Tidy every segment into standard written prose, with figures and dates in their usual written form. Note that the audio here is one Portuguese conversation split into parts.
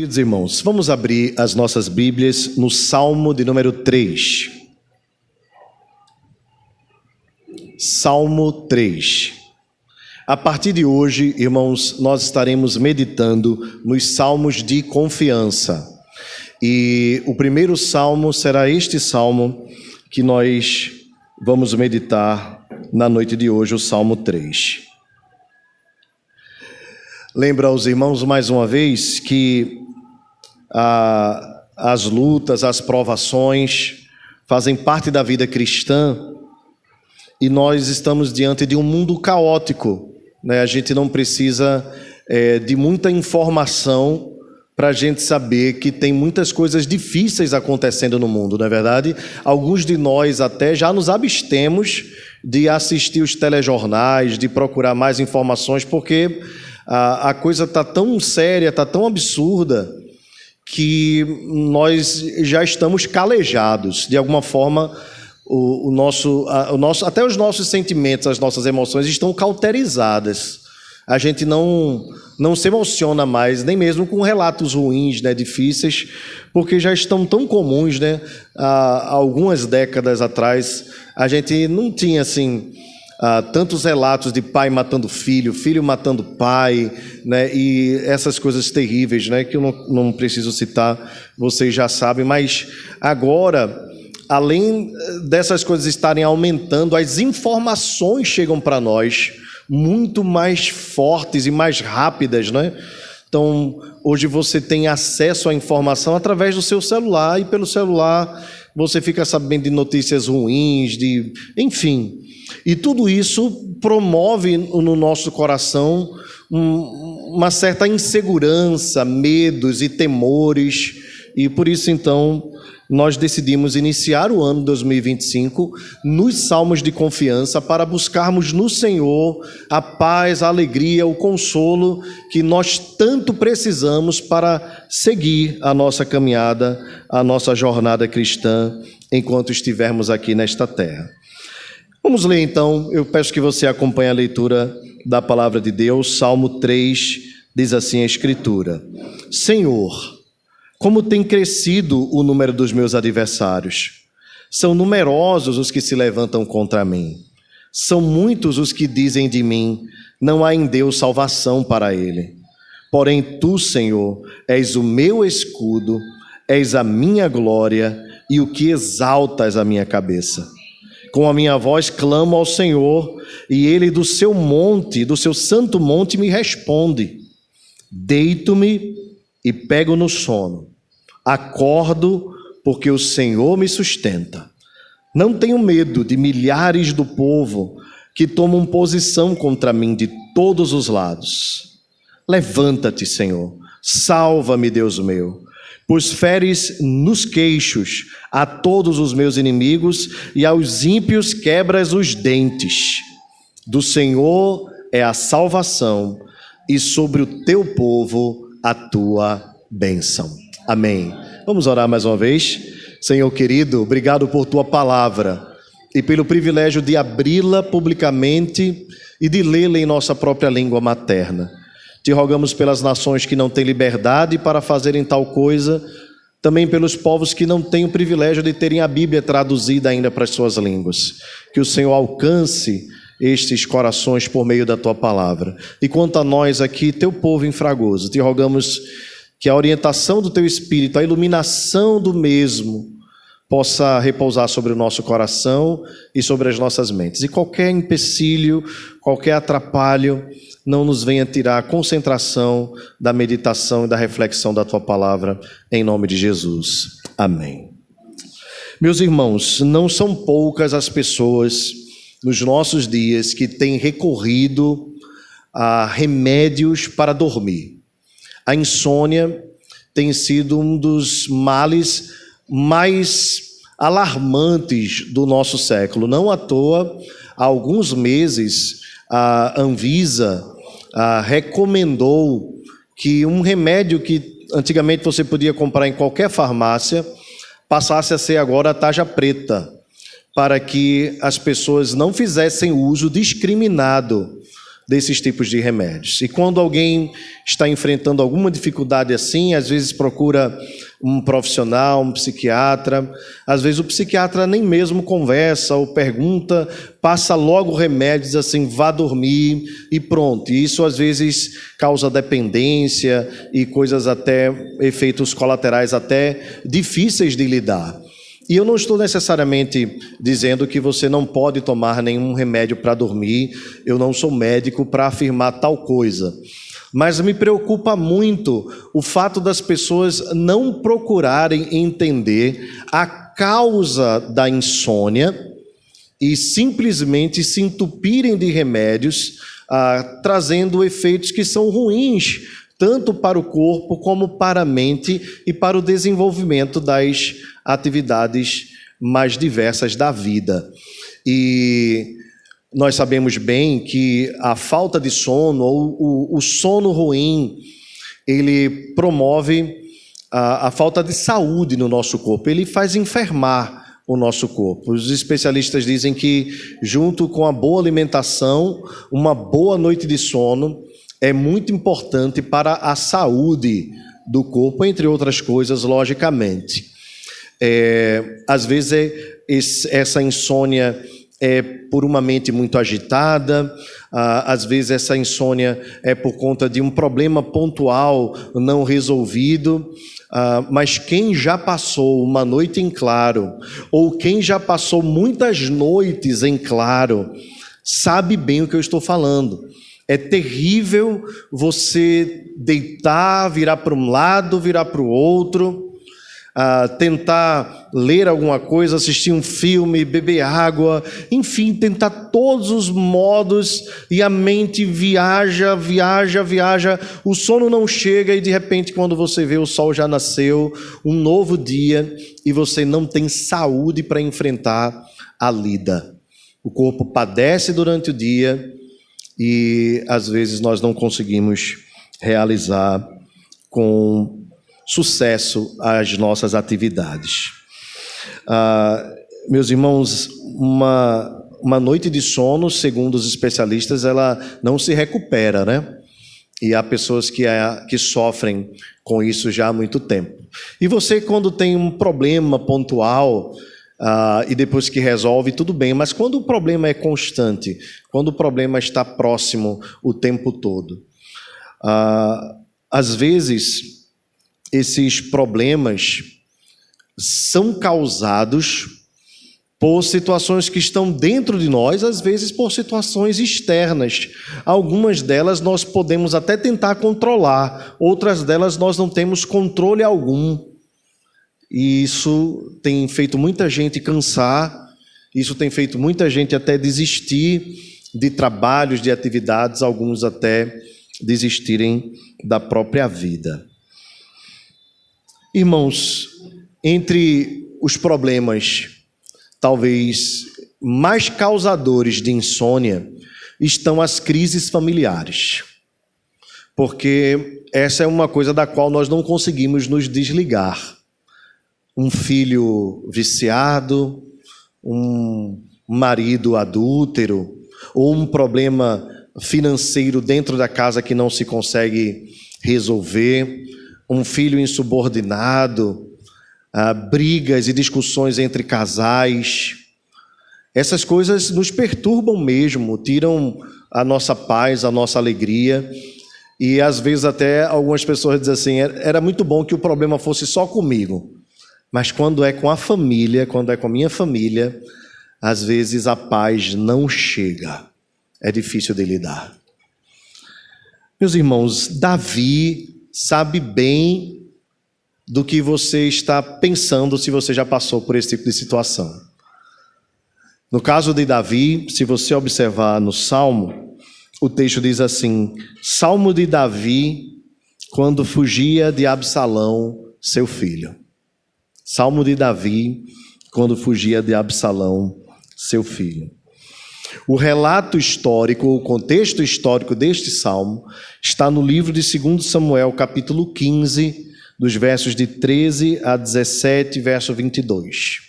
Queridos irmãos, vamos abrir as nossas Bíblias no Salmo de número 3. Salmo 3. A partir de hoje, irmãos, nós estaremos meditando nos salmos de confiança. E o primeiro salmo será este salmo que nós vamos meditar na noite de hoje, o Salmo 3. Lembra aos irmãos mais uma vez que as lutas, as provações fazem parte da vida cristã e nós estamos diante de um mundo caótico, né? A gente não precisa de muita informação para a gente saber que tem muitas coisas difíceis acontecendo no mundo, não é verdade? Alguns de nós até já nos abstemos de assistir os telejornais, de procurar mais informações, porque a coisa está tão séria, está tão absurda, que nós já estamos calejados. De alguma forma, até os nossos sentimentos, as nossas emoções estão cauterizadas. A gente não se emociona mais, nem mesmo com relatos ruins, né, difíceis, porque já estão tão comuns, né? Há algumas décadas atrás, a gente não tinha assim tantos relatos de pai matando filho, filho matando pai, né? E essas coisas terríveis, né? Que eu não preciso citar, vocês já sabem, mas agora, além dessas coisas estarem aumentando, as informações chegam para nós muito mais fortes e mais rápidas, né? Então, hoje você tem acesso à informação através do seu celular, e pelo celular você fica sabendo de notícias ruins, enfim. E tudo isso promove no nosso coração uma certa insegurança, medos e temores, e por isso então nós decidimos iniciar o ano 2025 nos salmos de confiança para buscarmos no Senhor a paz, a alegria, o consolo que nós tanto precisamos para seguir a nossa caminhada, a nossa jornada cristã enquanto estivermos aqui nesta terra. Vamos ler então, eu peço que você acompanhe a leitura da palavra de Deus. Salmo 3, diz assim a Escritura: Senhor, como tem crescido o número dos meus adversários. São numerosos os que se levantam contra mim. São muitos os que dizem de mim: não há em Deus salvação para ele. Porém tu, Senhor, és o meu escudo, és a minha glória e o que exaltas a minha cabeça. Com a minha voz clamo ao Senhor, e ele do seu monte, do seu santo monte, me responde. Deito-me e pego no sono. Acordo, porque o Senhor me sustenta. Não tenho medo de milhares do povo que tomam posição contra mim de todos os lados. Levanta-te, Senhor, salva-me, Deus meu, pois feres nos queixos a todos os meus inimigos e aos ímpios quebras os dentes. Do Senhor é a salvação e sobre o teu povo a tua bênção. Amém. Vamos orar mais uma vez. Senhor querido, obrigado por tua palavra e pelo privilégio de abri-la publicamente e de lê-la em nossa própria língua materna. Te rogamos pelas nações que não têm liberdade para fazerem tal coisa, também pelos povos que não têm o privilégio de terem a Bíblia traduzida ainda para as suas línguas. Que o Senhor alcance estes corações por meio da tua palavra. E quanto a nós aqui, teu povo em Fragoso, te rogamos que a orientação do teu Espírito, a iluminação do mesmo, possa repousar sobre o nosso coração e sobre as nossas mentes. E qualquer empecilho, qualquer atrapalho, não nos venha tirar a concentração da meditação e da reflexão da tua palavra, em nome de Jesus. Amém. Meus irmãos, não são poucas as pessoas nos nossos dias que têm recorrido a remédios para dormir. A insônia tem sido um dos males mais alarmantes do nosso século. Não à toa, há alguns meses, a Anvisa recomendou que um remédio que antigamente você podia comprar em qualquer farmácia passasse a ser agora a tarja preta, para que as pessoas não fizessem uso discriminado desses tipos de remédios. E quando alguém está enfrentando alguma dificuldade assim, às vezes procura um profissional, um psiquiatra, às vezes o psiquiatra nem mesmo conversa ou pergunta, passa logo remédios assim, vá dormir e pronto. E isso às vezes causa dependência e coisas até, efeitos colaterais até difíceis de lidar. E eu não estou necessariamente dizendo que você não pode tomar nenhum remédio para dormir, eu não sou médico para afirmar tal coisa. Mas me preocupa muito o fato das pessoas não procurarem entender a causa da insônia e simplesmente se entupirem de remédios, trazendo efeitos que são ruins, tanto para o corpo como para a mente e para o desenvolvimento das atividades mais diversas da vida. E nós sabemos bem que a falta de sono ou o sono ruim, ele promove a falta de saúde no nosso corpo, ele faz enfermar o nosso corpo. Os especialistas dizem que, junto com a boa alimentação, uma boa noite de sono é muito importante para a saúde do corpo, entre outras coisas, logicamente. Às vezes essa insônia é por uma mente muito agitada, às vezes essa insônia é por conta de um problema pontual não resolvido, mas quem já passou uma noite em claro, ou quem já passou muitas noites em claro, sabe bem o que eu estou falando. É terrível você deitar, virar para um lado, virar para o outro, tentar ler alguma coisa, assistir um filme, beber água, enfim, tentar todos os modos e a mente viaja, o sono não chega e de repente quando você vê o sol já nasceu, um novo dia e você não tem saúde para enfrentar a lida. O corpo padece durante o dia e às vezes nós não conseguimos realizar com sucesso as nossas atividades. Meus irmãos, uma noite de sono, segundo os especialistas, ela não se recupera, né? E há pessoas que sofrem com isso já há muito tempo. E você, quando tem um problema pontual, e depois que resolve, tudo bem, mas quando o problema é constante, quando o problema está próximo o tempo todo, às vezes esses problemas são causados por situações que estão dentro de nós, às vezes por situações externas. Algumas delas nós podemos até tentar controlar, outras delas nós não temos controle algum. E isso tem feito muita gente cansar, isso tem feito muita gente até desistir de trabalhos, de atividades, alguns até desistirem da própria vida. Irmãos, entre os problemas talvez mais causadores de insônia estão as crises familiares, porque essa é uma coisa da qual nós não conseguimos nos desligar. Um filho viciado, um marido adúltero, ou um problema financeiro dentro da casa que não se consegue resolver, um filho insubordinado, brigas e discussões entre casais. Essas coisas nos perturbam mesmo, tiram a nossa paz, a nossa alegria. E às vezes até algumas pessoas dizem assim, era muito bom que o problema fosse só comigo. Mas quando é com a família, quando é com a minha família, às vezes a paz não chega. É difícil de lidar. Meus irmãos, Davi sabe bem do que você está pensando se você já passou por esse tipo de situação. No caso de Davi, se você observar no Salmo, o texto diz assim: Salmo de Davi, quando fugia de Absalão, seu filho. Salmo de Davi, quando fugia de Absalão, seu filho. O relato histórico, o contexto histórico deste salmo está no livro de 2 Samuel, capítulo 15, dos versos de 13 a 17, verso 22.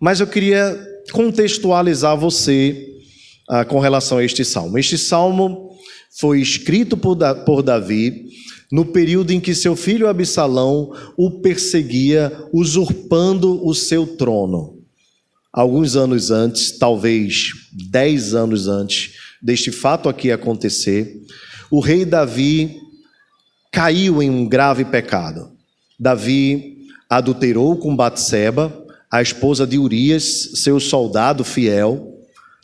Mas eu queria contextualizar você com relação a este salmo. Este salmo foi escrito por Davi no período em que seu filho Absalão o perseguia, usurpando o seu trono. Alguns anos antes, talvez 10 anos antes deste fato aqui acontecer, o rei Davi caiu em um grave pecado. Davi adulterou com Batseba, a esposa de Urias, seu soldado fiel.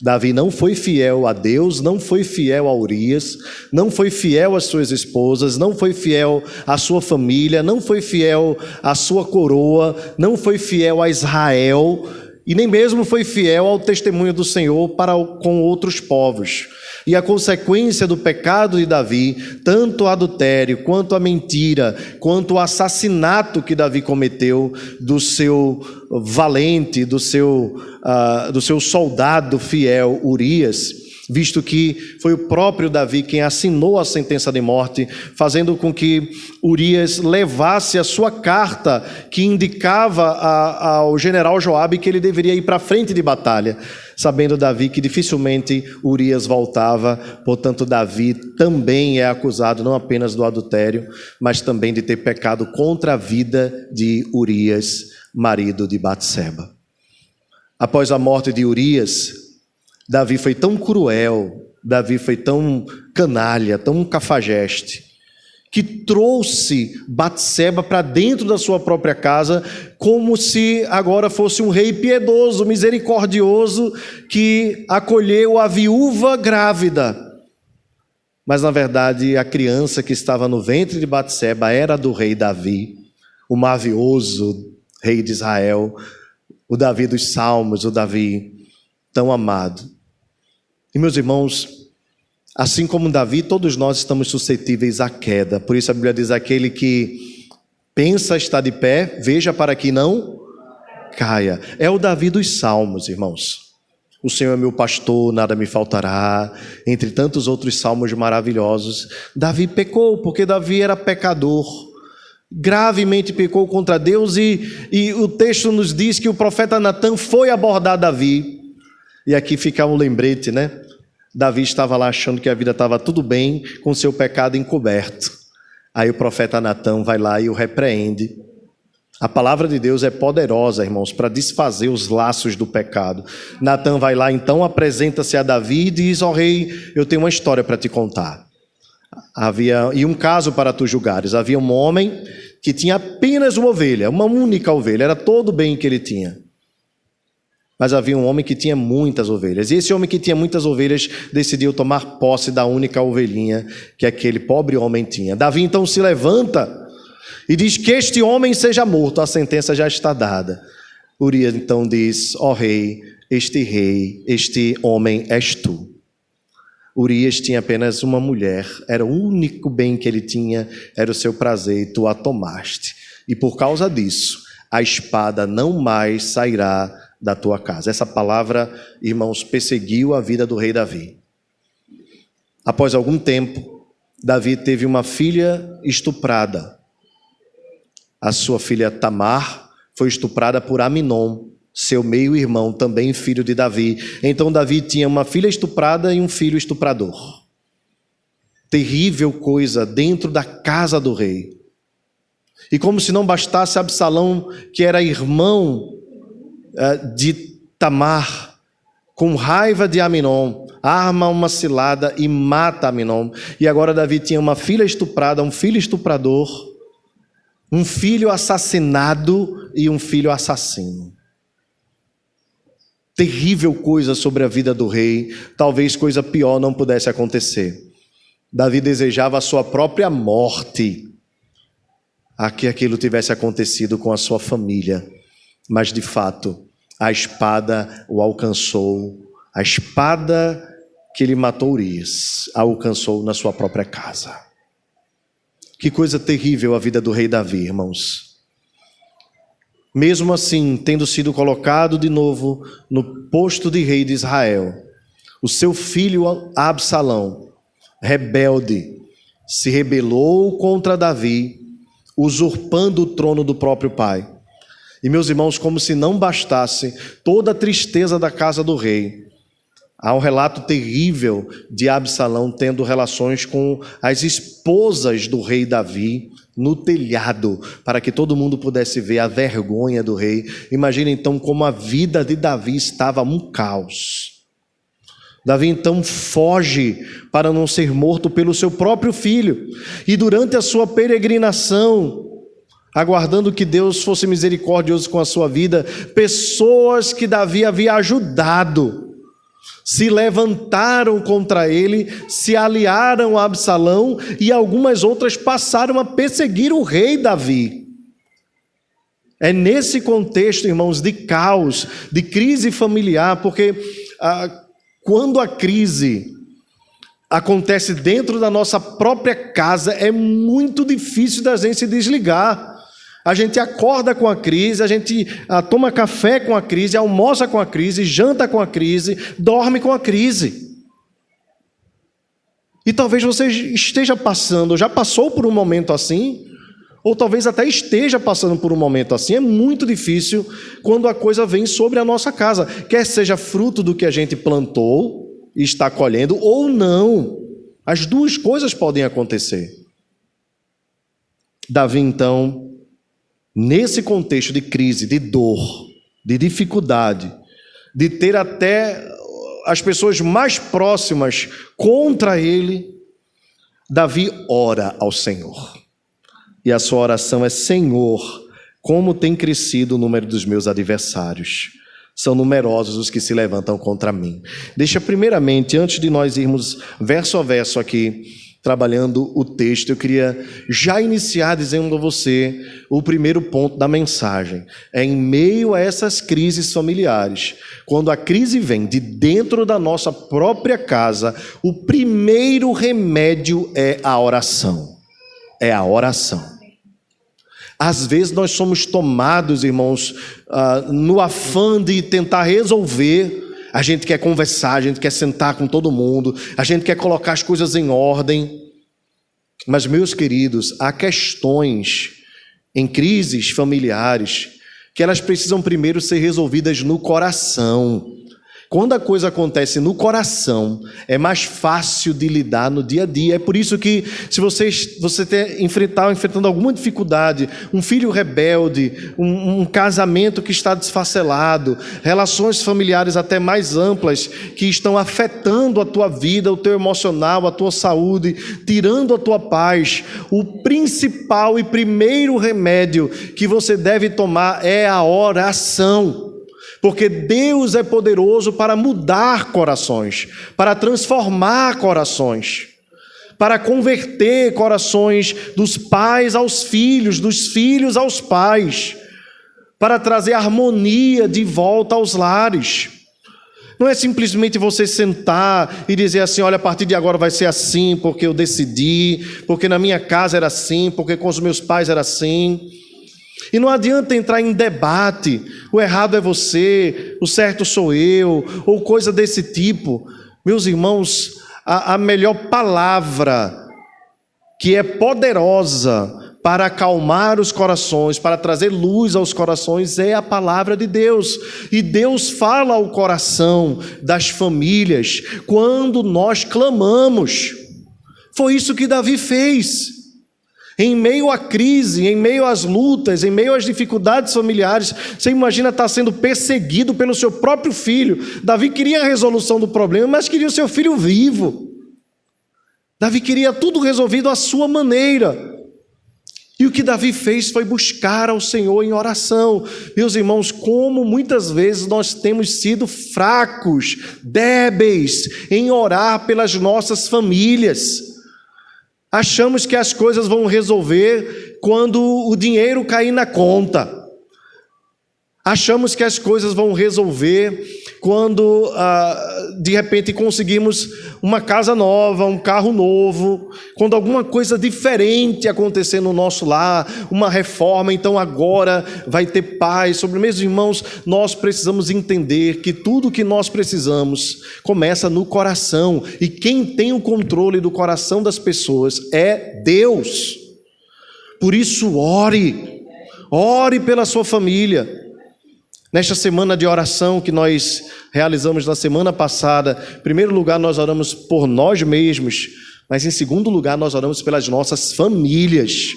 Davi não foi fiel a Deus, não foi fiel a Urias, não foi fiel às suas esposas, não foi fiel à sua família, não foi fiel à sua coroa, não foi fiel a Israel e nem mesmo foi fiel ao testemunho do Senhor para com outros povos. E a consequência do pecado de Davi, tanto o adultério, quanto a mentira, quanto o assassinato que Davi cometeu do seu valente, do seu soldado fiel Urias, visto que foi o próprio Davi quem assinou a sentença de morte, fazendo com que Urias levasse a sua carta que indicava ao general Joabe que ele deveria ir para a frente de batalha, sabendo Davi que dificilmente Urias voltava. Portanto, Davi também é acusado não apenas do adultério, mas também de ter pecado contra a vida de Urias, marido de Batseba. Após a morte de Urias, Davi foi tão cruel, Davi foi tão canalha, tão cafajeste, que trouxe Batseba para dentro da sua própria casa, como se agora fosse um rei piedoso, misericordioso, que acolheu a viúva grávida. Mas, na verdade, a criança que estava no ventre de Batseba era do rei Davi, o mavioso rei de Israel, o Davi dos Salmos, o Davi tão amado. E, meus irmãos, assim como Davi, todos nós estamos suscetíveis à queda. Por isso a Bíblia diz: aquele que pensa estar de pé, veja para que não caia. É o Davi dos Salmos, irmãos. O Senhor é meu pastor, nada me faltará. Entre tantos outros salmos maravilhosos. Davi pecou, porque Davi era pecador. Gravemente pecou contra Deus, e o texto nos diz que o profeta Natã foi abordar Davi. E aqui fica um lembrete, né? Davi estava lá achando que a vida estava tudo bem, com seu pecado encoberto. Aí o profeta Natã vai lá e o repreende. A palavra de Deus é poderosa, irmãos, para desfazer os laços do pecado. Natã vai lá, então, apresenta-se a Davi e diz: ó rei, eu tenho uma história para te contar. E um caso para tu julgares. Havia um homem que tinha apenas uma ovelha, uma única ovelha, era todo o bem que ele tinha. Mas havia um homem que tinha muitas ovelhas. E esse homem que tinha muitas ovelhas decidiu tomar posse da única ovelhinha que aquele pobre homem tinha. Davi então se levanta e diz que este homem seja morto. A sentença já está dada. Urias então diz: ó rei, este homem és tu. Urias tinha apenas uma mulher. Era o único bem que ele tinha, era o seu prazer, e tu a tomaste. E por causa disso, a espada não mais sairá da tua casa. Essa palavra, irmãos, perseguiu a vida do rei Davi. Após algum tempo, Davi teve uma filha estuprada. A sua filha Tamar foi estuprada por Aminon, seu meio-irmão, também filho de Davi. Então Davi tinha uma filha estuprada e um filho estuprador. Terrível coisa dentro da casa do rei. E como se não bastasse, Absalão, que era irmão de Tamar, com raiva de Aminon, arma uma cilada e mata Aminon. E agora Davi tinha uma filha estuprada, um filho estuprador, um filho assassinado e um filho assassino. Terrível coisa sobre a vida do rei. Talvez coisa pior não pudesse acontecer. Davi desejava a sua própria morte, a que aquilo tivesse acontecido com a sua família. Mas de fato, a espada o alcançou. A espada que ele matou Urias, a alcançou na sua própria casa. Que coisa terrível a vida do rei Davi, irmãos. Mesmo assim, tendo sido colocado de novo no posto de rei de Israel, o seu filho Absalão, rebelde, se rebelou contra Davi, usurpando o trono do próprio pai. E meus irmãos, como se não bastasse toda a tristeza da casa do rei, Há um relato terrível de Absalão tendo relações com as esposas do rei Davi no telhado, para que todo mundo pudesse ver a vergonha do rei. Imagina então como a vida de Davi estava um caos. Davi então foge para não ser morto pelo seu próprio filho. E durante a sua peregrinação, aguardando que Deus fosse misericordioso com a sua vida, pessoas que Davi havia ajudado se levantaram contra ele, se aliaram a Absalão, e algumas outras passaram a perseguir o rei Davi. É nesse contexto, irmãos, de caos, de crise familiar, porque quando a crise acontece dentro da nossa própria casa, é muito difícil da gente se desligar. A gente acorda com a crise, a gente toma café com a crise, almoça com a crise, janta com a crise, dorme com a crise. E talvez você esteja passando, já passou por um momento assim, ou talvez até esteja passando por um momento assim. É muito difícil quando a coisa vem sobre a nossa casa, quer seja fruto do que a gente plantou e está colhendo, ou não. As duas coisas podem acontecer. Davi, então, nesse contexto de crise, de dor, de dificuldade, de ter até as pessoas mais próximas contra ele, Davi ora ao Senhor. E a sua oração é: Senhor, como tem crescido o número dos meus adversários. São numerosos os que se levantam contra mim. Deixa primeiramente, antes de nós irmos verso a verso aqui, trabalhando o texto, eu queria já iniciar dizendo a você o primeiro ponto da mensagem. É em meio a essas crises familiares, quando a crise vem de dentro da nossa própria casa, o primeiro remédio é a oração. É a oração. Às vezes nós somos tomados, irmãos, no afã de tentar resolver. A gente quer conversar, a gente quer sentar com todo mundo, a gente quer colocar as coisas em ordem. Mas, meus queridos, há questões em crises familiares que elas precisam primeiro ser resolvidas no coração. Quando a coisa acontece no coração, é mais fácil de lidar no dia a dia. É por isso que, se você enfrentando alguma dificuldade, um filho rebelde, um casamento que está desfacelado, relações familiares até mais amplas, que estão afetando a tua vida, o teu emocional, a tua saúde, tirando a tua paz, o principal e primeiro remédio que você deve tomar é a oração. Porque Deus é poderoso para mudar corações, para transformar corações, para converter corações dos pais aos filhos, dos filhos aos pais, para trazer harmonia de volta aos lares. Não é simplesmente você sentar e dizer assim: olha, a partir de agora vai ser assim, porque eu decidi, porque na minha casa era assim, porque com os meus pais era assim. E não adianta entrar em debate, o errado é você, o certo sou eu, ou coisa desse tipo. Meus irmãos, a melhor palavra que é poderosa para acalmar os corações, para trazer luz aos corações, é a palavra de Deus. E Deus fala ao coração das famílias quando nós clamamos. Foi isso que Davi fez. Em meio à crise, em meio às lutas, em meio às dificuldades familiares, você imagina estar sendo perseguido pelo seu próprio filho. Davi queria a resolução do problema, mas queria o seu filho vivo. Davi queria tudo resolvido à sua maneira. E o que Davi fez foi buscar ao Senhor em oração. Meus irmãos, como muitas vezes nós temos sido fracos, débeis em orar pelas nossas famílias. Achamos que as coisas vão resolver quando o dinheiro cair na conta. Achamos que as coisas vão resolver quando, de repente, conseguimos uma casa nova, um carro novo, quando alguma coisa diferente acontecer no nosso lar, uma reforma, então agora vai ter paz. Meus irmãos, nós precisamos entender que tudo que nós precisamos começa no coração, e quem tem o controle do coração das pessoas é Deus. Por isso, ore pela sua família. Nesta semana de oração que nós realizamos na semana passada, em primeiro lugar nós oramos por nós mesmos, mas em segundo lugar nós oramos pelas nossas famílias.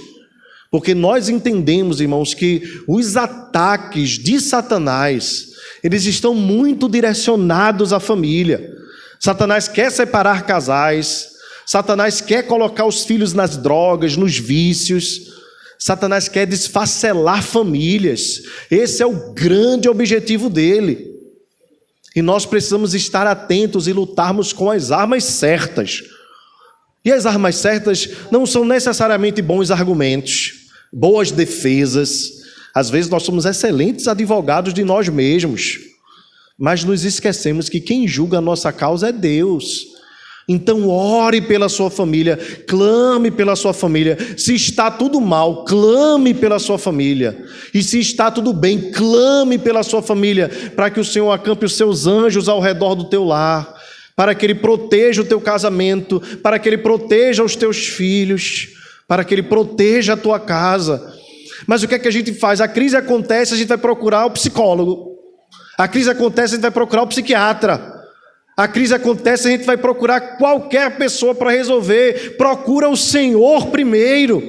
Porque nós entendemos, irmãos, que os ataques de Satanás, eles estão muito direcionados à família. Satanás quer separar casais, Satanás quer colocar os filhos nas drogas, nos vícios, Satanás quer desfacelar famílias. Esse é o grande objetivo dele. E nós precisamos estar atentos e lutarmos com as armas certas. E as armas certas não são necessariamente bons argumentos, boas defesas. Às vezes nós somos excelentes advogados de nós mesmos, mas nos esquecemos que quem julga a nossa causa é Deus. Então ore pela sua família, clame pela sua família. Se está tudo mal, clame pela sua família. E se está tudo bem, clame pela sua família, para que o Senhor acampe os seus anjos ao redor do teu lar, para que Ele proteja o teu casamento, para que Ele proteja os teus filhos, para que Ele proteja a tua casa. Mas o que é que a gente faz? A crise acontece, a gente vai procurar o psicólogo. A crise acontece, a gente vai procurar o psiquiatra. A crise acontece, a gente vai procurar qualquer pessoa para resolver. Procura o Senhor primeiro.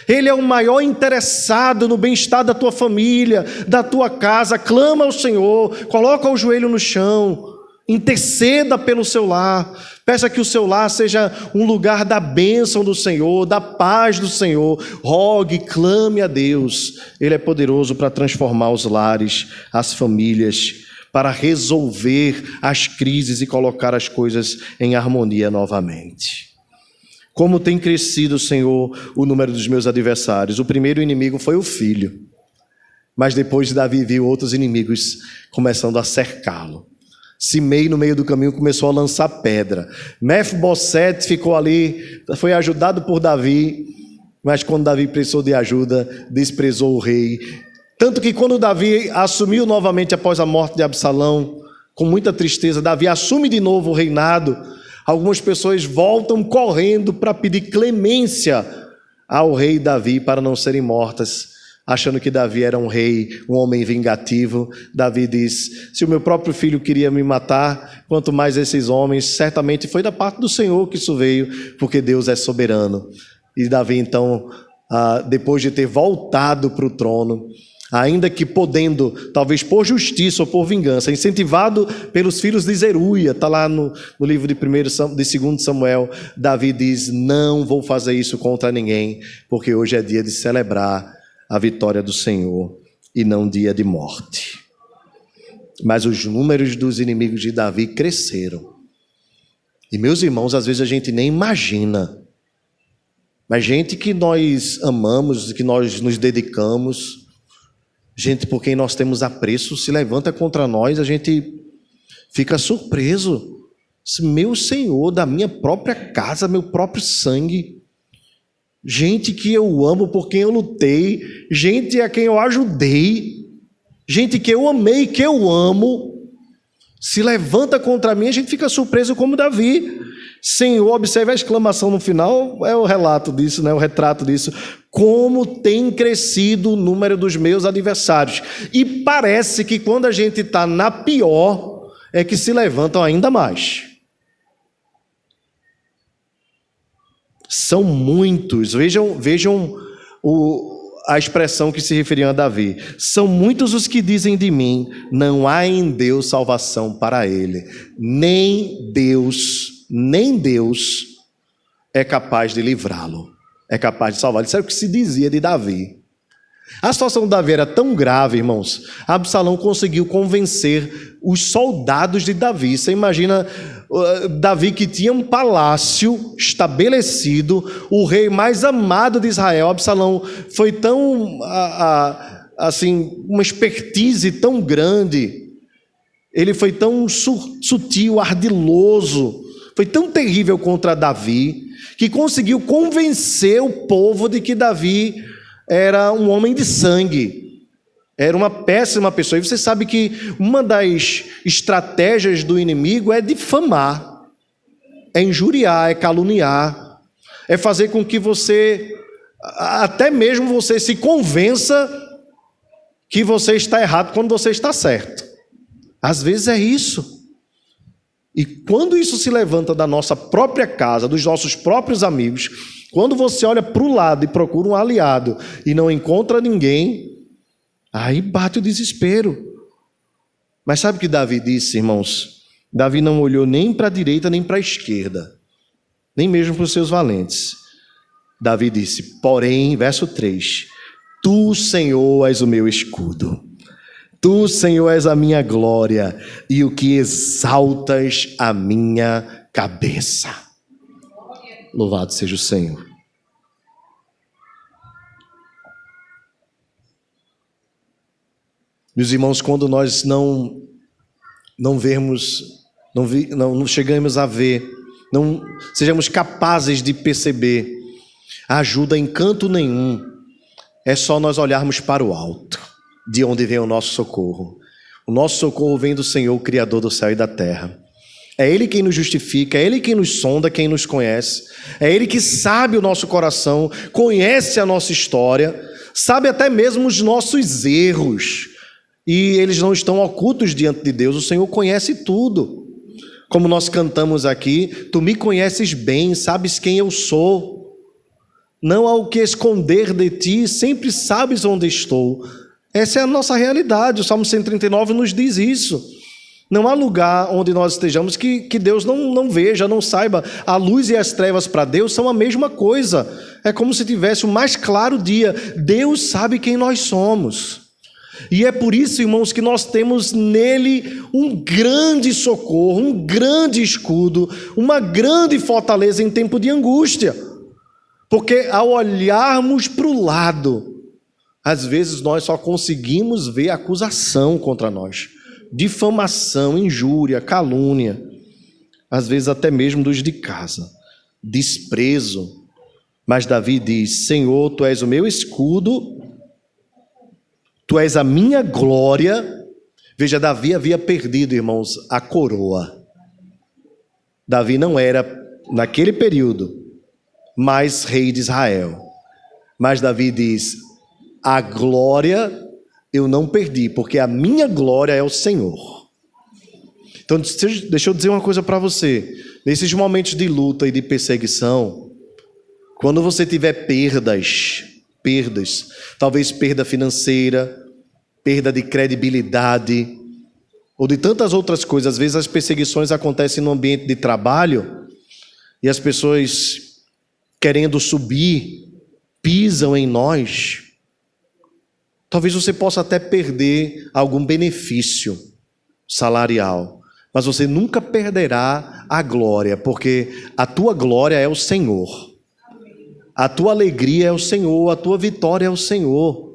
Ele é o maior interessado no bem-estar da tua família, da tua casa. Clama ao Senhor, coloca o joelho no chão, interceda pelo seu lar. Peça que o seu lar seja um lugar da bênção do Senhor, da paz do Senhor. Rogue, clame a Deus. Ele é poderoso para transformar os lares, as famílias, para resolver as crises e colocar as coisas em harmonia novamente. Como tem crescido, Senhor, o número dos meus adversários. O primeiro inimigo foi o filho, mas depois Davi viu outros inimigos começando a cercá-lo. Simei, no meio do caminho, começou a lançar pedra. Mefibosete ficou ali, foi ajudado por Davi, mas quando Davi precisou de ajuda, desprezou o rei. Tanto que quando Davi assumiu novamente após a morte de Absalão, com muita tristeza, Davi assume de novo o reinado. Algumas pessoas voltam correndo para pedir clemência ao rei Davi para não serem mortas, achando que Davi era um rei, um homem vingativo. Davi diz: se o meu próprio filho queria me matar, quanto mais esses homens. Certamente foi da parte do Senhor que isso veio, porque Deus é soberano. E Davi então, depois de ter voltado para o trono, ainda que podendo, talvez por justiça ou por vingança, incentivado pelos filhos de Zeruia, está lá no livro de 2 Samuel, Davi diz: não vou fazer isso contra ninguém, porque hoje é dia de celebrar a vitória do Senhor e não dia de morte. Mas os números dos inimigos de Davi cresceram. E meus irmãos, às vezes a gente nem imagina, mas gente que nós amamos, que nós nos dedicamos, gente por quem nós temos apreço, se levanta contra nós, a gente fica surpreso. Meu Senhor, da minha própria casa, meu próprio sangue, gente que eu amo, por quem eu lutei, gente a quem eu ajudei, gente que eu amei, que eu amo, se levanta contra mim, a gente fica surpreso como Davi. Senhor, observe a exclamação no final, é o relato disso, né? O retrato disso. Como tem crescido o número dos meus adversários. E parece que quando a gente está na pior, é que se levantam ainda mais. São muitos, vejam a expressão que se referia a Davi. São muitos os que dizem de mim: não há em Deus salvação para ele. Nem Deus é capaz de livrá-lo, é capaz de salvá-lo. Isso era o que se dizia de Davi. A situação de Davi era tão grave, irmãos, Absalão conseguiu convencer os soldados de Davi. Você imagina Davi, que tinha um palácio estabelecido, o rei mais amado de Israel. Absalão foi tão, assim, uma expertise tão grande, ele foi tão sutil, ardiloso, foi tão terrível contra Davi, que conseguiu convencer o povo de que Davi era um homem de sangue, era uma péssima pessoa. E você sabe que uma das estratégias do inimigo é difamar, é injuriar, é caluniar, é fazer com que você, até mesmo você se convença que você está errado quando você está certo. Às vezes é isso. E quando isso se levanta da nossa própria casa, dos nossos próprios amigos, quando você olha para o lado e procura um aliado e não encontra ninguém, aí bate o desespero. Mas sabe o que Davi disse, irmãos? Davi não olhou nem para a direita nem para a esquerda, nem mesmo para os seus valentes. Davi disse, porém, verso 3, Tu, Senhor, és o meu escudo. Tu, Senhor, és a minha glória e o que exaltas a minha cabeça. Louvado seja o Senhor. Meus irmãos, quando nós não chegamos a ver, não sejamos capazes de perceber ajuda em canto nenhum, é só nós olharmos para o alto, de onde vem o nosso socorro. O nosso socorro vem do Senhor, o Criador do céu e da terra. É Ele quem nos justifica, é Ele quem nos sonda, quem nos conhece. É Ele que sabe o nosso coração, conhece a nossa história, sabe até mesmo os nossos erros. E eles não estão ocultos diante de Deus, o Senhor conhece tudo. Como nós cantamos aqui, Tu me conheces bem, sabes quem eu sou. Não há o que esconder de Ti, sempre sabes onde estou. Essa é a nossa realidade, o Salmo 139 nos diz isso. Não há lugar onde nós estejamos que Deus não veja, não saiba. A luz e as trevas para Deus são a mesma coisa. É como se tivesse o mais claro dia. Deus sabe quem nós somos. E é por isso, irmãos, que nós temos nele um grande socorro, um grande escudo, uma grande fortaleza em tempo de angústia. Porque ao olharmos para o lado, às vezes nós só conseguimos ver acusação contra nós, difamação, injúria, calúnia, às vezes até mesmo dos de casa, desprezo. Mas Davi diz, Senhor, Tu és o meu escudo, Tu és a minha glória. Veja, Davi havia perdido, irmãos, a coroa. Davi não era, naquele período, mais rei de Israel. Mas Davi diz, a glória eu não perdi, porque a minha glória é o Senhor. Então, deixa eu dizer uma coisa para você. Nesses momentos de luta e de perseguição, quando você tiver perdas, talvez perda financeira, perda de credibilidade, ou de tantas outras coisas. Às vezes as perseguições acontecem no ambiente de trabalho, e as pessoas, querendo subir, pisam em nós. Talvez você possa até perder algum benefício salarial, mas você nunca perderá a glória, porque a tua glória é o Senhor. A tua alegria é o Senhor, a tua vitória é o Senhor.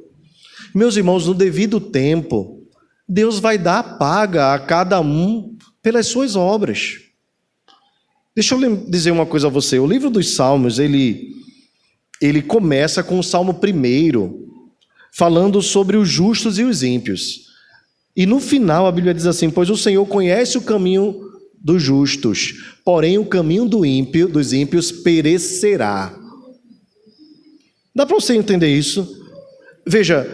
Meus irmãos, no devido tempo, Deus vai dar a paga a cada um pelas suas obras. Deixa eu dizer uma coisa a você. O livro dos Salmos, ele começa com o Salmo 1, falando sobre os justos e os ímpios. E no final a Bíblia diz assim, pois o Senhor conhece o caminho dos justos, porém o caminho dos ímpios perecerá. Dá para você entender isso? Veja,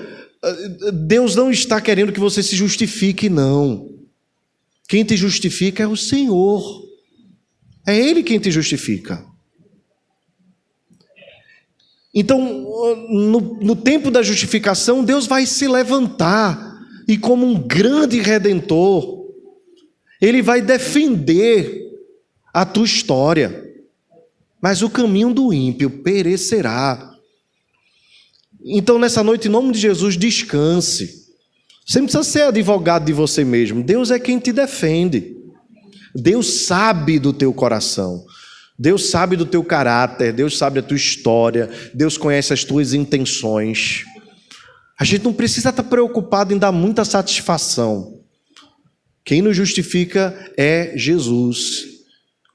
Deus não está querendo que você se justifique, não. Quem te justifica é o Senhor. É Ele quem te justifica. Então, no tempo da justificação, Deus vai se levantar e, como um grande redentor, Ele vai defender a tua história. Mas o caminho do ímpio perecerá. Então, nessa noite, em nome de Jesus, descanse. Você não precisa ser advogado de você mesmo. Deus é quem te defende. Deus sabe do teu coração. Deus sabe do teu caráter. Deus sabe da tua história. Deus conhece as tuas intenções. A gente não precisa estar preocupado em dar muita satisfação. Quem nos justifica é Jesus.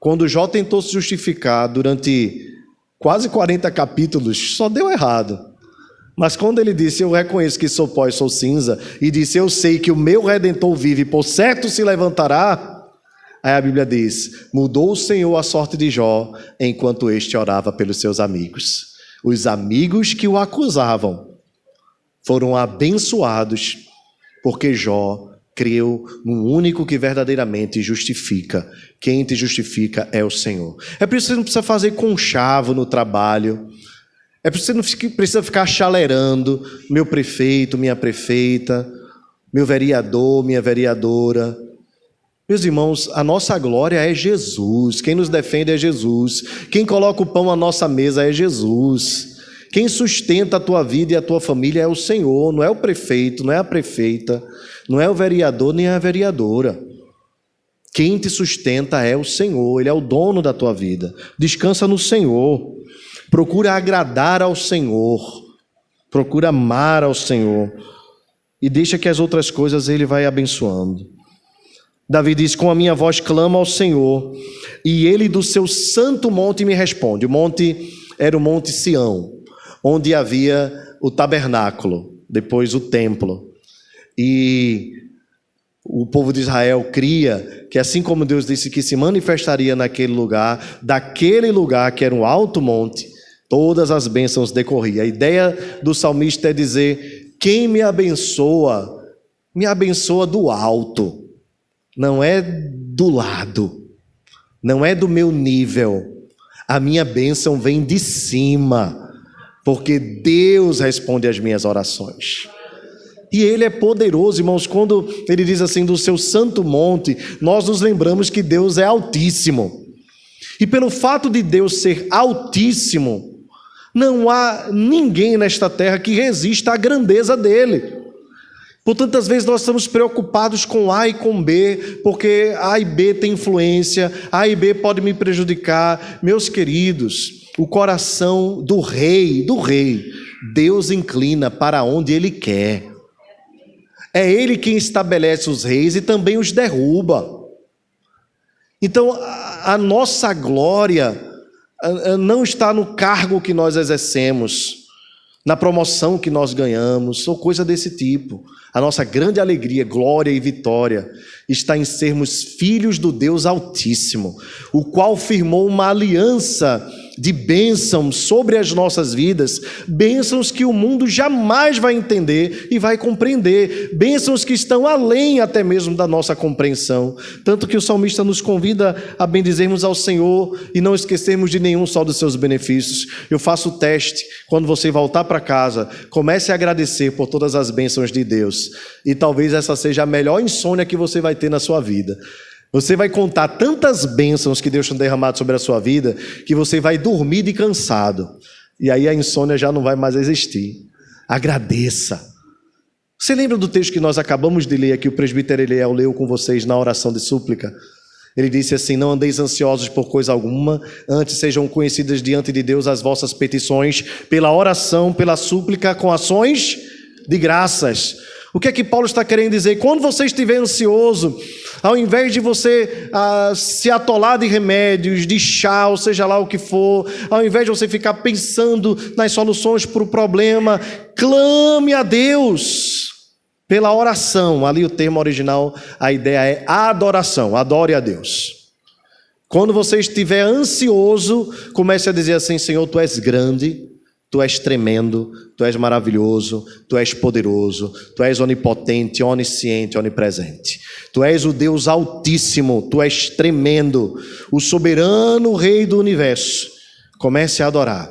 Quando Jó tentou se justificar durante quase 40 capítulos, só deu errado. Mas quando ele disse, eu reconheço que sou pó e sou cinza, e disse, eu sei que o meu Redentor vive, por certo se levantará, aí a Bíblia diz, mudou o Senhor a sorte de Jó, enquanto este orava pelos seus amigos. Os amigos que o acusavam, foram abençoados, porque Jó creu no único que verdadeiramente justifica. Quem te justifica é o Senhor. É por isso que você não precisa fazer conchavo no trabalho. É por isso que você não precisa ficar chalerando meu prefeito, minha prefeita, meu vereador, minha vereadora. Meus irmãos, a nossa glória é Jesus. Quem nos defende é Jesus. Quem coloca o pão à nossa mesa é Jesus. Quem sustenta a tua vida e a tua família é o Senhor, não é o prefeito, não é a prefeita, não é o vereador nem a vereadora. Quem te sustenta é o Senhor, Ele é o dono da tua vida. Descansa no Senhor, procura agradar ao Senhor, procura amar ao Senhor e deixa que as outras coisas Ele vai abençoando. Davi diz: com a minha voz clamo ao Senhor, e Ele do seu santo monte me responde. O monte era o Monte Sião, onde havia o tabernáculo, depois o templo. E o povo de Israel cria que, assim como Deus disse que se manifestaria naquele lugar, daquele lugar que era um alto monte, todas as bênçãos decorriam. A ideia do salmista é dizer: quem me abençoa do alto, não é do lado, não é do meu nível. A minha bênção vem de cima, porque Deus responde às minhas orações. E Ele é poderoso, irmãos. Quando Ele diz assim, do seu santo monte, nós nos lembramos que Deus é altíssimo. E pelo fato de Deus ser altíssimo, não há ninguém nesta terra que resista à grandeza dEle. Por tantas vezes nós estamos preocupados com A e com B, porque A e B tem influência, A e B pode me prejudicar. Meus queridos, o coração do rei, Deus inclina para onde Ele quer. É Ele quem estabelece os reis e também os derruba. Então, a nossa glória não está no cargo que nós exercemos, na promoção que nós ganhamos, ou coisa desse tipo. A nossa grande alegria, glória e vitória está em sermos filhos do Deus Altíssimo, o qual firmou uma aliança de bênçãos sobre as nossas vidas, bênçãos que o mundo jamais vai entender e vai compreender, bênçãos que estão além até mesmo da nossa compreensão, tanto que o salmista nos convida a bendizermos ao Senhor e não esquecermos de nenhum só dos seus benefícios. Eu faço o teste: quando você voltar para casa, comece a agradecer por todas as bênçãos de Deus, e talvez essa seja a melhor insônia que você vai ter na sua vida. Você vai contar tantas bênçãos que Deus tem derramado sobre a sua vida, que você vai dormir de cansado. E aí a insônia já não vai mais existir. Agradeça. Você lembra do texto que nós acabamos de ler aqui, o presbítero Eliel leu com vocês na oração de súplica? Ele disse assim: não andeis ansiosos por coisa alguma, antes sejam conhecidas diante de Deus as vossas petições, pela oração, pela súplica, com ações de graças. O que é que Paulo está querendo dizer? Quando você estiver ansioso, ao invés de você se atolar de remédios, de chá, ou seja lá o que for, ao invés de você ficar pensando nas soluções para o problema, clame a Deus pela oração. Ali o termo original, a ideia é adoração, adore a Deus. Quando você estiver ansioso, comece a dizer assim: Senhor, Tu és grande, Tu és tremendo, Tu és maravilhoso, Tu és poderoso, Tu és onipotente, onisciente, onipresente. Tu és o Deus Altíssimo, Tu és tremendo, o soberano Rei do Universo. Comece a adorar.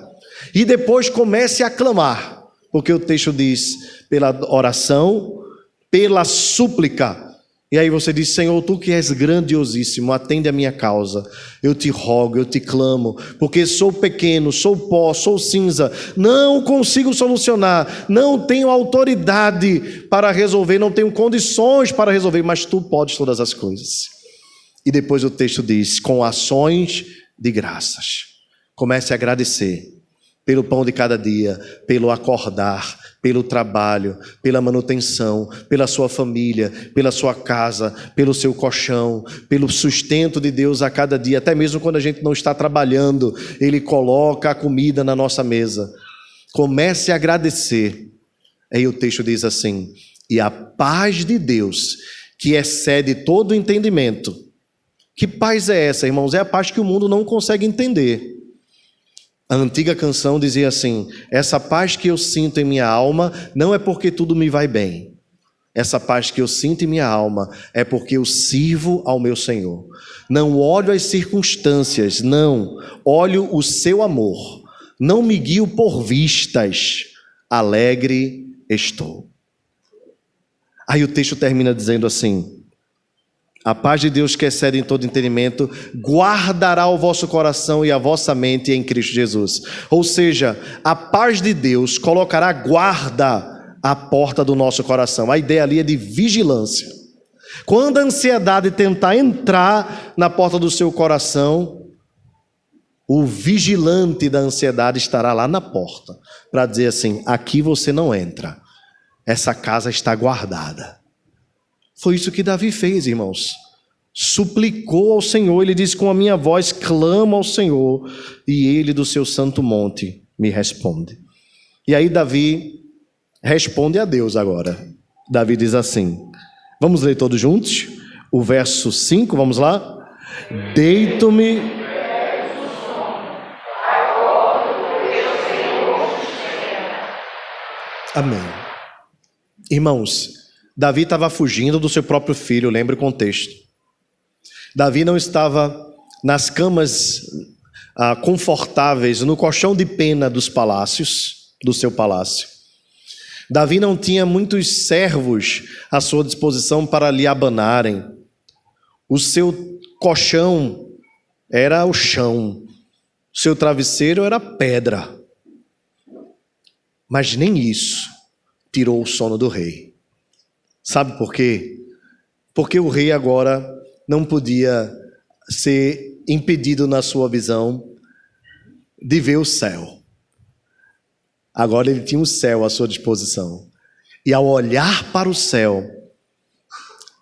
E depois comece a clamar, porque o texto diz: pela oração, pela súplica. E aí você diz: Senhor, Tu que és grandiosíssimo, atende a minha causa. Eu te rogo, eu te clamo, porque sou pequeno, sou pó, sou cinza, não consigo solucionar, não tenho autoridade para resolver, não tenho condições para resolver, mas Tu podes todas as coisas. E depois o texto diz: com ações de graças. Comece a agradecer pelo pão de cada dia, pelo acordar, pelo trabalho, pela manutenção, pela sua família, pela sua casa, pelo seu colchão, pelo sustento de Deus a cada dia. Até mesmo quando a gente não está trabalhando, Ele coloca a comida na nossa mesa. Comece a agradecer. Aí o texto diz assim: e a paz de Deus, que excede todo o entendimento. Que paz é essa, irmãos? É a paz que o mundo não consegue entender. A antiga canção dizia assim: essa paz que eu sinto em minha alma não é porque tudo me vai bem. Essa paz que eu sinto em minha alma é porque eu sirvo ao meu Senhor. Não olho as circunstâncias, não. Olho o seu amor. Não me guio por vistas. Alegre estou. Aí o texto termina dizendo assim: a paz de Deus que excede em todo entendimento guardará o vosso coração e a vossa mente em Cristo Jesus. Ou seja, a paz de Deus colocará guarda à porta do nosso coração. A ideia ali é de vigilância. Quando a ansiedade tentar entrar na porta do seu coração, o vigilante da ansiedade estará lá na porta para dizer assim: aqui você não entra, essa casa está guardada. Foi isso que Davi fez, irmãos. Suplicou ao Senhor, ele disse: com a minha voz clamo ao Senhor, e ele do seu santo monte me responde. E aí Davi responde a Deus agora. Davi diz assim, vamos ler todos juntos? O verso 5, vamos lá? Deito-me. Amém. Irmãos, Davi estava fugindo do seu próprio filho, lembre o contexto. Davi não estava nas camas confortáveis, no colchão de pena dos palácios, do seu palácio. Davi não tinha muitos servos à sua disposição para lhe abanarem. O seu colchão era o chão, o seu travesseiro era pedra. Mas nem isso tirou o sono do rei. Sabe por quê? Porque o rei agora não podia ser impedido na sua visão de ver o céu. Agora ele tinha o céu à sua disposição. E ao olhar para o céu,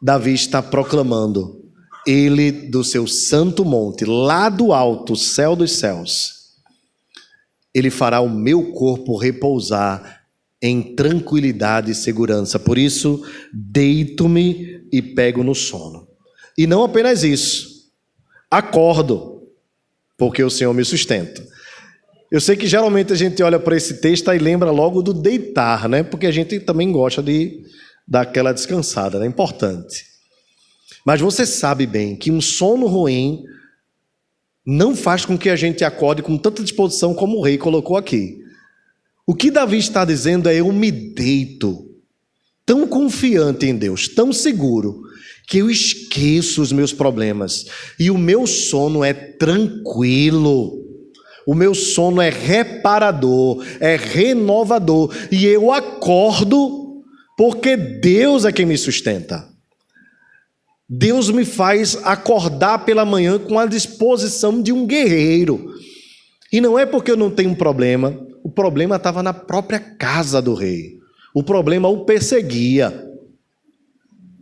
Davi está proclamando: ele do seu santo monte, lá do alto, céu dos céus, ele fará o meu corpo repousar em tranquilidade e segurança. Por isso, deito-me e pego no sono. E não apenas isso, acordo, porque o Senhor me sustenta. Eu sei que geralmente a gente olha para esse texto e lembra logo do deitar, né? Porque a gente também gosta de dar aquela descansada, né? É importante. Mas você sabe bem que um sono ruim não faz com que a gente acorde com tanta disposição como o rei colocou aqui. O que Davi está dizendo é: eu me deito tão confiante em Deus, tão seguro, que eu esqueço os meus problemas. E o meu sono é tranquilo. O meu sono é reparador, é renovador. E eu acordo porque Deus é quem me sustenta. Deus me faz acordar pela manhã com a disposição de um guerreiro. E não é porque eu não tenho um problema. O problema estava na própria casa do rei. O problema o perseguia.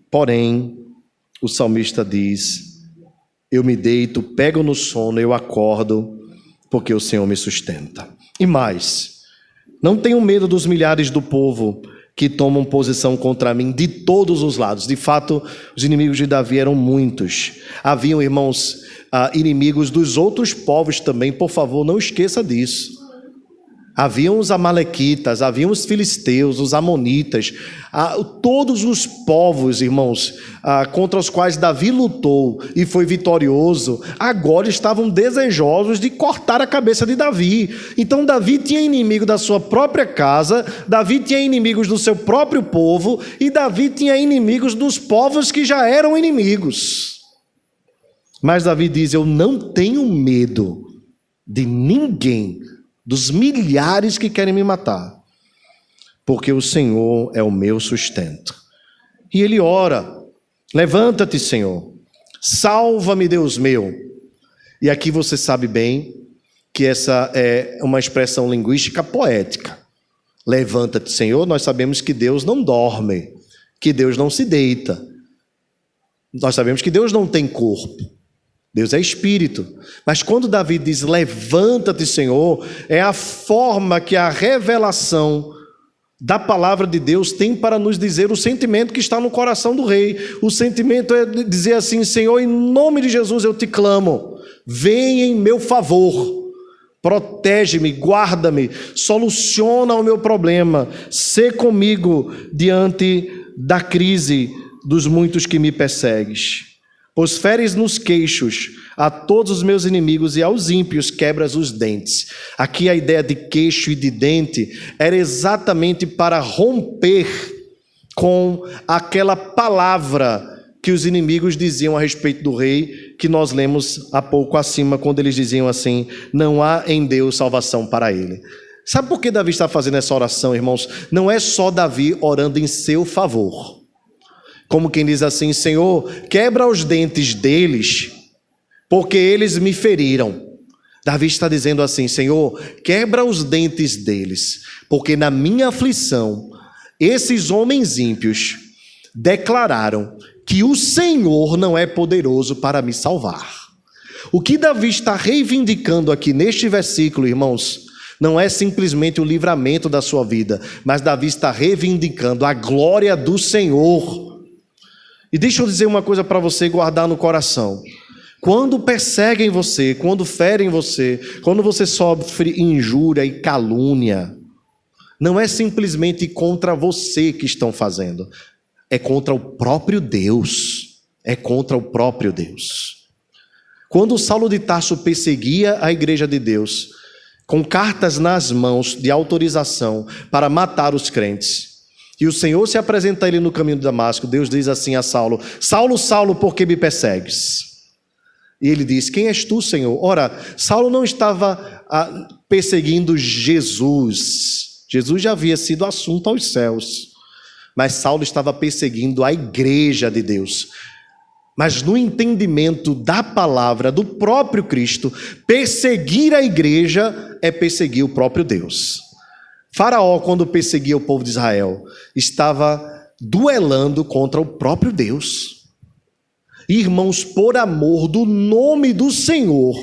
Porém, o salmista diz: eu me deito, pego no sono, eu acordo, porque o Senhor me sustenta. E mais, não tenho medo dos milhares do povo que tomam posição contra mim de todos os lados. De fato, os inimigos de Davi eram muitos. Haviam, irmãos, inimigos dos outros povos também. Por favor, não esqueça disso. Haviam os amalequitas, haviam os filisteus, os amonitas, todos os povos, irmãos, contra os quais Davi lutou e foi vitorioso, agora estavam desejosos de cortar a cabeça de Davi. Então Davi tinha inimigo da sua própria casa, Davi tinha inimigos do seu próprio povo, e Davi tinha inimigos dos povos que já eram inimigos. Mas Davi diz: eu não tenho medo de ninguém, dos milhares que querem me matar, porque o Senhor é o meu sustento. E ele ora: levanta-te, Senhor, salva-me, Deus meu. E aqui você sabe bem que essa é uma expressão linguística poética. Levanta-te, Senhor, nós sabemos que Deus não dorme, que Deus não se deita. Nós sabemos que Deus não tem corpo. Deus é espírito. Mas quando Davi diz levanta-te, Senhor, é a forma que a revelação da palavra de Deus tem para nos dizer o sentimento que está no coração do rei. O sentimento é dizer assim: Senhor, em nome de Jesus eu te clamo, vem em meu favor, protege-me, guarda-me, soluciona o meu problema, sê comigo diante da crise dos muitos que me persegues. Pois feres nos queixos a todos os meus inimigos e aos ímpios quebras os dentes. Aqui a ideia de queixo e de dente era exatamente para romper com aquela palavra que os inimigos diziam a respeito do rei, que nós lemos há pouco acima, quando eles diziam assim: não há em Deus salvação para ele. Sabe por que Davi está fazendo essa oração, irmãos? Não é só Davi orando em seu favor. Como quem diz assim: Senhor, quebra os dentes deles, porque eles me feriram. Davi está dizendo assim: Senhor, quebra os dentes deles, porque na minha aflição, esses homens ímpios declararam que o Senhor não é poderoso para me salvar. O que Davi está reivindicando aqui neste versículo, irmãos, não é simplesmente o livramento da sua vida, mas Davi está reivindicando a glória do Senhor. E deixa eu dizer uma coisa para você guardar no coração. Quando perseguem você, quando ferem você, quando você sofre injúria e calúnia, não é simplesmente contra você que estão fazendo, é contra o próprio Deus. É contra o próprio Deus. Quando Saulo de Tarso perseguia a igreja de Deus, com cartas nas mãos de autorização para matar os crentes, e o Senhor se apresenta a ele no caminho de Damasco, Deus diz assim a Saulo: Saulo, Saulo, por que me persegues? E ele diz: quem és tu, Senhor? Ora, Saulo não estava perseguindo Jesus. Jesus já havia sido assunto aos céus. Mas Saulo estava perseguindo a igreja de Deus. Mas no entendimento da palavra do próprio Cristo, perseguir a igreja é perseguir o próprio Deus. Faraó, quando perseguia o povo de Israel, estava duelando contra o próprio Deus. Irmãos, por amor do nome do Senhor,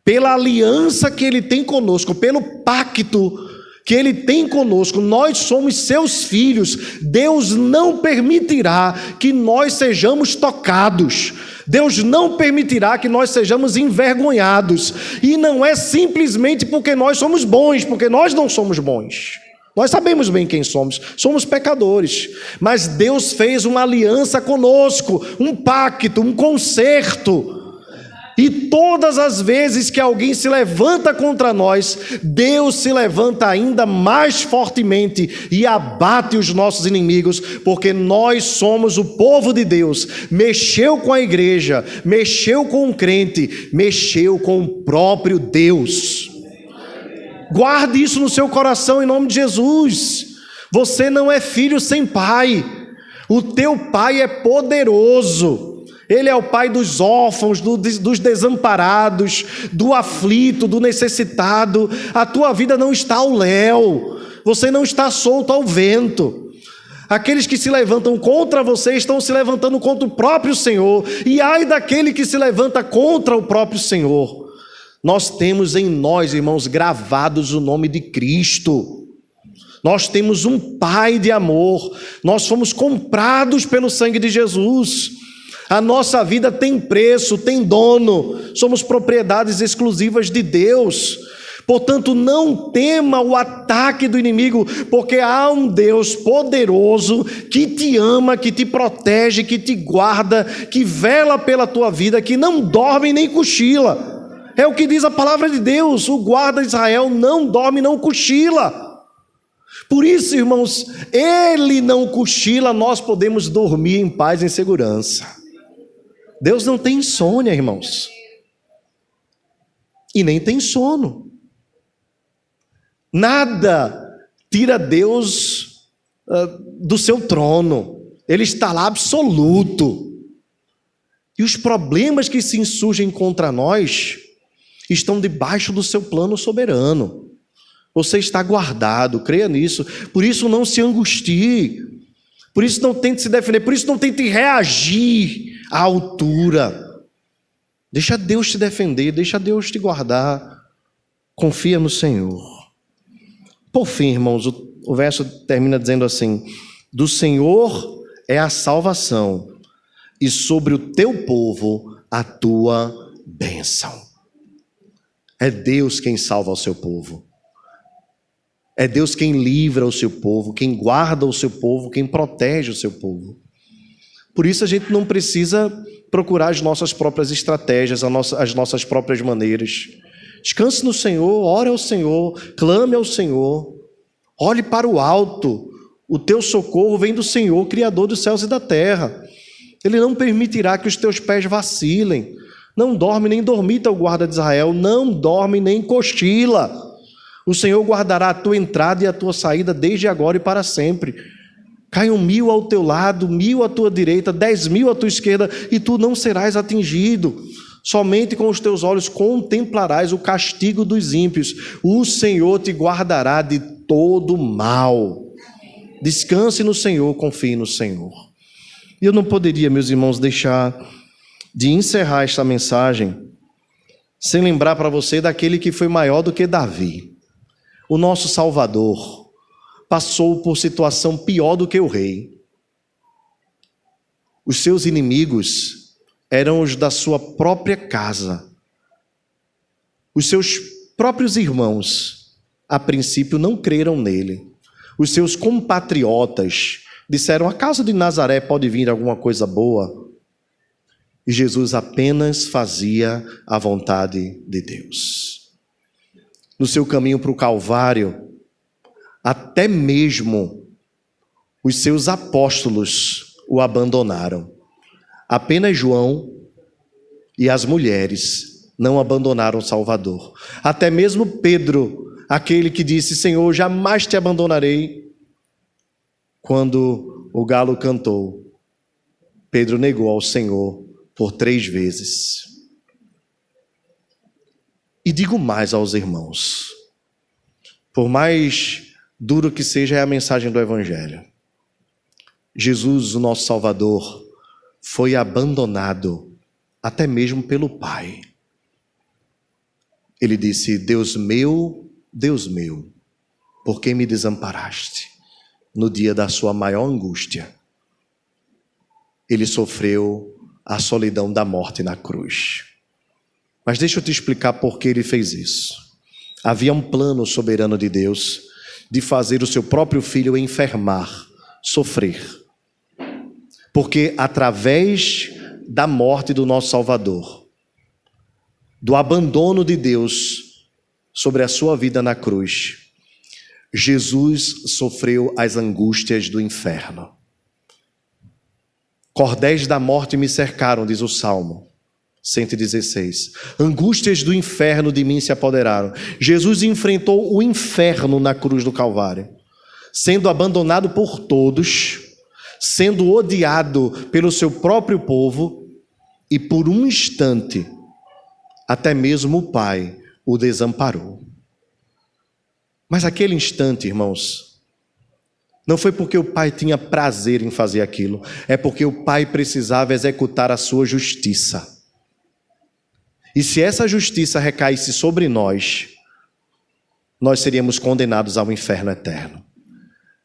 pela aliança que Ele tem conosco, pelo pacto que Ele tem conosco, nós somos seus filhos, Deus não permitirá que nós sejamos tocados, Deus não permitirá que nós sejamos envergonhados, e não é simplesmente porque nós somos bons, porque nós não somos bons, nós sabemos bem quem somos, somos pecadores, mas Deus fez uma aliança conosco, um pacto, um concerto. E todas as vezes que alguém se levanta contra nós, Deus se levanta ainda mais fortemente e abate os nossos inimigos, porque nós somos o povo de Deus. Mexeu com a igreja, mexeu com o crente, mexeu com o próprio Deus. Guarde isso no seu coração em nome de Jesus. Você não é filho sem pai. O teu pai é poderoso. Ele é o pai dos órfãos, dos desamparados, do aflito, do necessitado. A tua vida não está ao léu, você não está solto ao vento. Aqueles que se levantam contra você estão se levantando contra o próprio Senhor, e ai daquele que se levanta contra o próprio Senhor. Nós temos em nós, irmãos, gravados o nome de Cristo. Nós temos um Pai de amor, nós fomos comprados pelo sangue de Jesus. A nossa vida tem preço, tem dono, somos propriedades exclusivas de Deus. Portanto, não tema o ataque do inimigo, porque há um Deus poderoso que te ama, que te protege, que te guarda, que vela pela tua vida, que não dorme nem cochila. É o que diz a palavra de Deus: o guarda de Israel não dorme, não cochila. Por isso, irmãos, ele não cochila, nós podemos dormir em paz e em segurança. Deus não tem insônia, irmãos, e nem tem sono. Nada tira Deus do seu trono, Ele está lá absoluto. E os problemas que se insurgem contra nós estão debaixo do seu plano soberano. Você está guardado, creia nisso. Por isso não se angustie, por isso não tente se defender, por isso não tente reagir à altura. Deixa Deus te defender, deixa Deus te guardar. Confia no Senhor. Por fim, irmãos, o verso termina dizendo assim: do Senhor é a salvação, e sobre o teu povo a tua bênção. É Deus quem salva o seu povo. É Deus quem livra o seu povo, quem guarda o seu povo, quem protege o seu povo. Por isso a gente não precisa procurar as nossas próprias estratégias, as nossas próprias maneiras. Descanse no Senhor, ore ao Senhor, clame ao Senhor. Olhe para o alto. O teu socorro vem do Senhor, Criador dos céus e da terra. Ele não permitirá que os teus pés vacilem. Não dorme nem dormita o guarda de Israel, não dorme nem cochila. O Senhor guardará a tua entrada e a tua saída desde agora e para sempre. Caiam 1000 ao teu lado, 1000 à tua direita, 10.000 à tua esquerda, e tu não serás atingido. Somente com os teus olhos contemplarás o castigo dos ímpios. O Senhor te guardará de todo mal. Descanse no Senhor, confie no Senhor. E eu não poderia, meus irmãos, deixar de encerrar esta mensagem sem lembrar para você daquele que foi maior do que Davi. O nosso Salvador passou por situação pior do que o rei. Os seus inimigos eram os da sua própria casa. Os seus próprios irmãos, a princípio, não creram nele. Os seus compatriotas disseram: acaso de Nazaré pode vir alguma coisa boa? E Jesus apenas fazia a vontade de Deus. No seu caminho para o Calvário, até mesmo os seus apóstolos o abandonaram. Apenas João e as mulheres não abandonaram o Salvador. Até mesmo Pedro, aquele que disse: Senhor, jamais te abandonarei, quando o galo cantou, Pedro negou ao Senhor por 3 vezes. E digo mais aos irmãos, por mais duro que seja, é a mensagem do Evangelho. Jesus, o nosso Salvador, foi abandonado até mesmo pelo Pai. Ele disse: Deus meu, por que me desamparaste? No dia da sua maior angústia, ele sofreu a solidão da morte na cruz. Mas deixa eu te explicar por que ele fez isso. Havia um plano soberano de Deus de fazer o seu próprio filho enfermar, sofrer. Porque através da morte do nosso Salvador, do abandono de Deus sobre a sua vida na cruz, Jesus sofreu as angústias do inferno. Cordéis da morte me cercaram, diz o Salmo 116. Angústias do inferno de mim se apoderaram. Jesus enfrentou o inferno na cruz do Calvário, sendo abandonado por todos, sendo odiado pelo seu próprio povo, e por um instante, até mesmo o Pai o desamparou. Mas aquele instante, irmãos, não foi porque o Pai tinha prazer em fazer aquilo, é porque o Pai precisava executar a sua justiça. E se essa justiça recaísse sobre nós, nós seríamos condenados ao inferno eterno.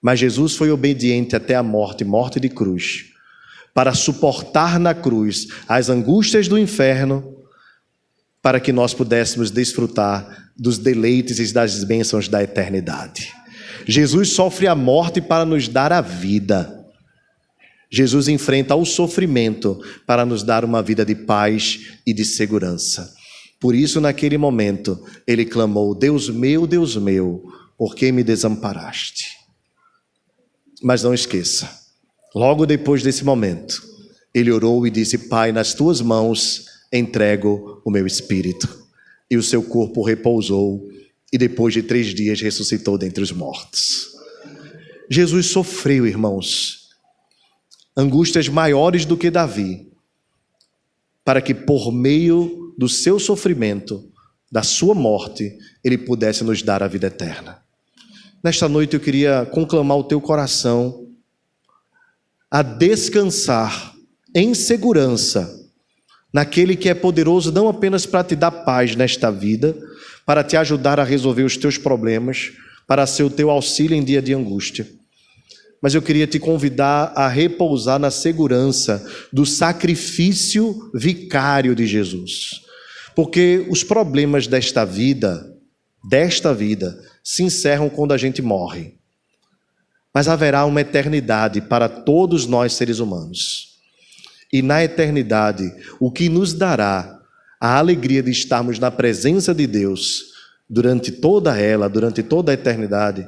Mas Jesus foi obediente até a morte, morte de cruz, para suportar na cruz as angústias do inferno, para que nós pudéssemos desfrutar dos deleites e das bênçãos da eternidade. Jesus sofre a morte para nos dar a vida. Jesus enfrenta o sofrimento para nos dar uma vida de paz e de segurança. Por isso, naquele momento, ele clamou: Deus meu, por que me desamparaste? Mas não esqueça, logo depois desse momento, ele orou e disse: Pai, nas tuas mãos entrego o meu espírito. E o seu corpo repousou, e depois de 3 dias ressuscitou dentre os mortos. Jesus sofreu, irmãos, angústias maiores do que Davi, para que por meio do seu sofrimento, da sua morte, ele pudesse nos dar a vida eterna. Nesta noite eu queria conclamar o teu coração a descansar em segurança naquele que é poderoso não apenas para te dar paz nesta vida, para te ajudar a resolver os teus problemas, para ser o teu auxílio em dia de angústia. Mas eu queria te convidar a repousar na segurança do sacrifício vicário de Jesus. Porque os problemas desta vida, se encerram quando a gente morre. Mas haverá uma eternidade para todos nós seres humanos. E na eternidade, o que nos dará a alegria de estarmos na presença de Deus durante toda a eternidade,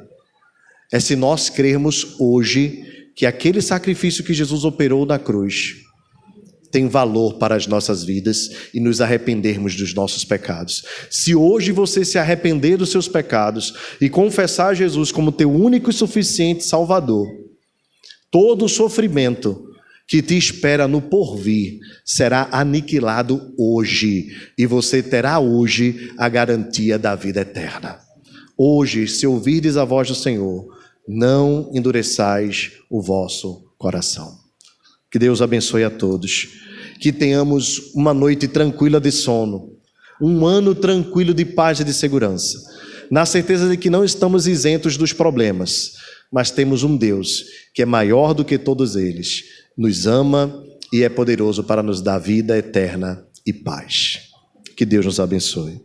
é se nós crermos hoje que aquele sacrifício que Jesus operou na cruz tem valor para as nossas vidas e nos arrependermos dos nossos pecados. Se hoje você se arrepender dos seus pecados e confessar Jesus como teu único e suficiente Salvador, todo o sofrimento que te espera no porvir será aniquilado hoje, e você terá hoje a garantia da vida eterna. Hoje, se ouvirdes a voz do Senhor, não endureçais o vosso coração. Que Deus abençoe a todos, que tenhamos uma noite tranquila de sono, um ano tranquilo de paz e de segurança, na certeza de que não estamos isentos dos problemas, mas temos um Deus que é maior do que todos eles, nos ama e é poderoso para nos dar vida eterna e paz. Que Deus nos abençoe.